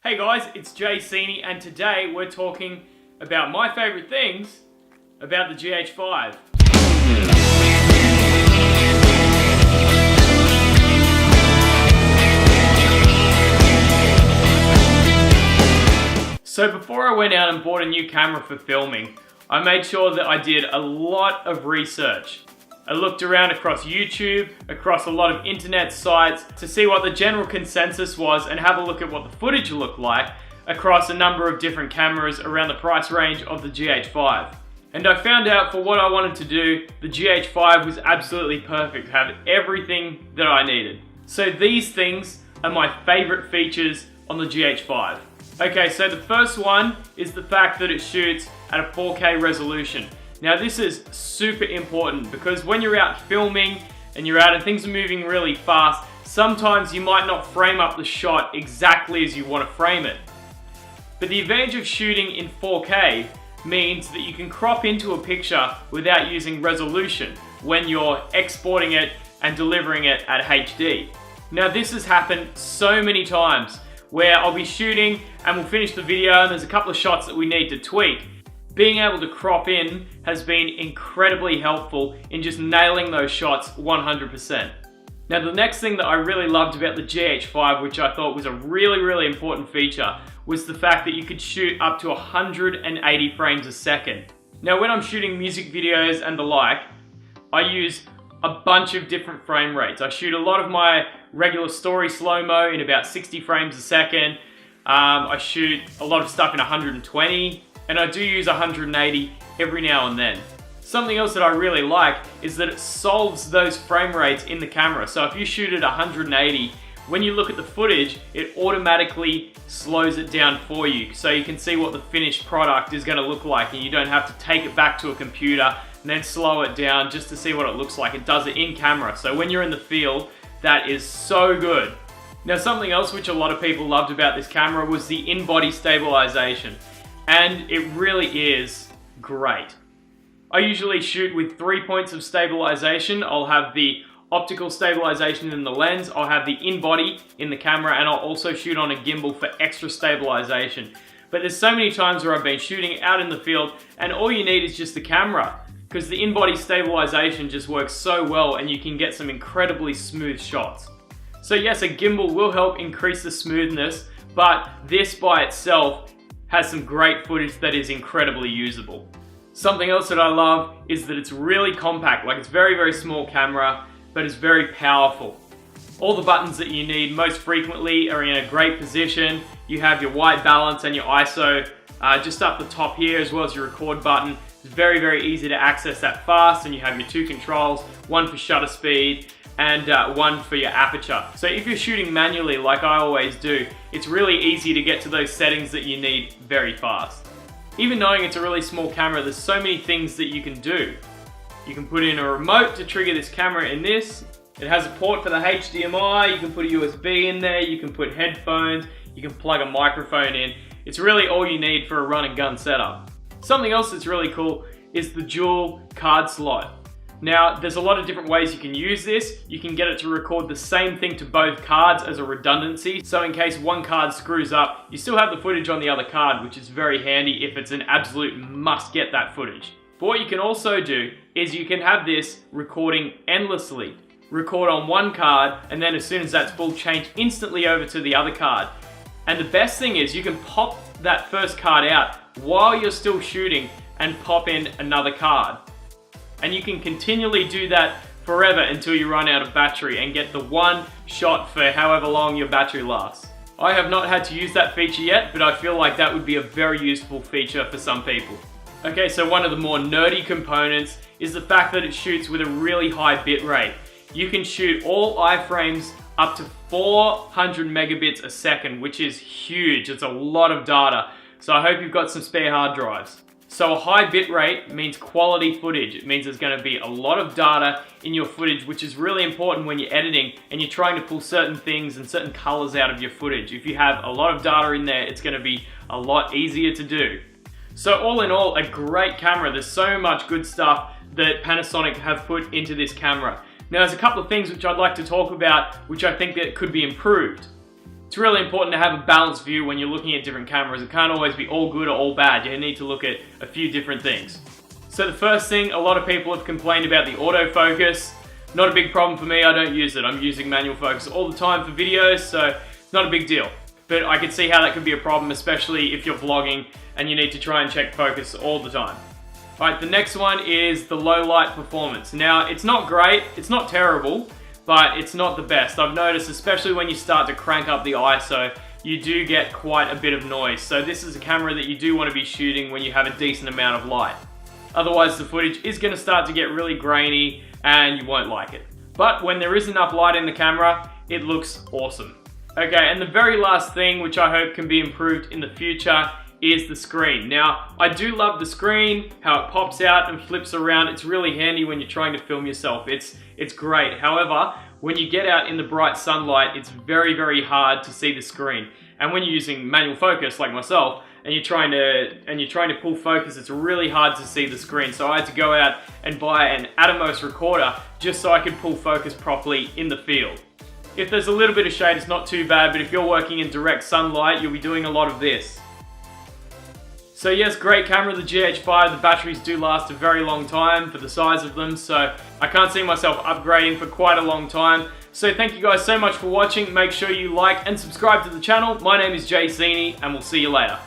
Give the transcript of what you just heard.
Hey guys, it's Jay Sini, and today we're talking about my favorite things about the GH5. So before I went out and bought a new camera for filming, I made sure that I did a lot of research. I looked around across YouTube, across a lot of internet sites to see what the general consensus was and have a look at what the footage looked like across a number of different cameras around the price range of the GH5. And I found out for what I wanted to do, the GH5 was absolutely perfect, have everything that I needed. So these things are my favorite features on the GH5. Okay, so the first one is the fact that it shoots at a 4K resolution. Now this is super important because when you're out filming and you're out and things are moving really fast, sometimes you might not frame up the shot exactly as you want to frame it. But the advantage of shooting in 4K means that you can crop into a picture without using resolution when you're exporting it and delivering it at HD. Now this has happened so many times where I'll be shooting and we'll finish the video and there's a couple of shots that we need to tweak. Being able to crop in has been incredibly helpful in just nailing those shots 100%. Now the next thing that I really loved about the GH5, which I thought was a really important feature, was the fact that you could shoot up to 180 frames a second. Now when I'm shooting music videos and the like, I use a bunch of different frame rates. I shoot a lot of my regular story slow-mo in about 60 frames a second. I shoot a lot of stuff in 120. And I do use 180 every now and then. Something else that I really like is that it solves those frame rates in the camera. So if you shoot at 180, when you look at the footage, it automatically slows it down for you. So you can see what the finished product is gonna look like and you don't have to take it back to a computer and then slow it down just to see what it looks like. It does it in camera. So when you're in the field, that is so good. Now something else which a lot of people loved about this camera was the in-body stabilization. And it really is great. I usually shoot with 3 points of stabilization. I'll have the optical stabilization in the lens, I'll have the in-body in the camera, and I'll also shoot on a gimbal for extra stabilization. But there's so many times where I've been shooting out in the field and all you need is just the camera, because the in-body stabilization just works so well and you can get some incredibly smooth shots. So yes, a gimbal will help increase the smoothness, but this by itself has some great footage that is incredibly usable. Something else that I love is that it's really compact. Like, it's very small camera, but it's very powerful. All the buttons that you need most frequently are in a great position. You have your white balance and your ISO just up the top here, as well as your record button. It's very easy to access that fast, and you have your two controls, one for shutter speed and one for your aperture. So if you're shooting manually like I always do, it's really easy to get to those settings that you need very fast. Even knowing it's a really small camera, there's so many things that you can do. You can put in a remote to trigger this camera in this. It has a port for the HDMI, you can put a USB in there, you can put headphones, you can plug a microphone in. It's really all you need for a run and gun setup. Something else that's really cool is the dual card slot. Now, there's a lot of different ways you can use this. You can get it to record the same thing to both cards as a redundancy. So in case one card screws up, you still have the footage on the other card, which is very handy if it's an absolute must get that footage. But what you can also do is you can have this recording endlessly. Record on one card, and then as soon as that's full, change instantly over to the other card. And the best thing is you can pop that first card out while you're still shooting and pop in another card. And you can continually do that forever until you run out of battery and get the one shot for however long your battery lasts. I have not had to use that feature yet, but I feel like that would be a very useful feature for some people. Okay, so one of the more nerdy components is the fact that it shoots with a really high bit rate. You can shoot all iframes up to 400 megabits a second, which is huge. It's a lot of data. So I hope you've got some spare hard drives. So a high bit rate means quality footage. It means there's going to be a lot of data in your footage, which is really important when you're editing and you're trying to pull certain things and certain colors out of your footage. If you have a lot of data in there, it's going to be a lot easier to do. So all in all, a great camera. There's so much good stuff that Panasonic have put into this camera. Now there's a couple of things which I'd like to talk about which I think that could be improved. It's really important to have a balanced view when you're looking at different cameras. It can't always be all good or all bad. You need to look at a few different things. So the first thing, a lot of people have complained about the autofocus. Not a big problem for me, I don't use it. I'm using manual focus all the time for videos, so not a big deal. But I can see how that could be a problem, especially if you're vlogging and you need to try and check focus all the time. Alright, the next one is the low light performance. Now, it's not great, it's not terrible, but it's not the best. I've noticed, especially when you start to crank up the ISO, you do get quite a bit of noise. So this is a camera that you do want to be shooting when you have a decent amount of light. Otherwise, the footage is going to start to get really grainy and you won't like it. But when there is enough light in the camera, it looks awesome. Okay, and the very last thing, which I hope can be improved in the future, is the screen. Now, I do love the screen, how it pops out and flips around. It's really handy when you're trying to film yourself. It's great. However, when you get out in the bright sunlight, it's very, very hard to see the screen. And when you're using manual focus, like myself, and you're trying to pull focus, it's really hard to see the screen. So I had to go out and buy an Atomos recorder just so I could pull focus properly in the field. If there's a little bit of shade, it's not too bad, but if you're working in direct sunlight, you'll be doing a lot of this. So yes, great camera, the GH5. The batteries do last a very long time for the size of them, so I can't see myself upgrading for quite a long time. So thank you guys so much for watching. Make sure you like and subscribe to the channel. My name is Jay Zini, and we'll see you later.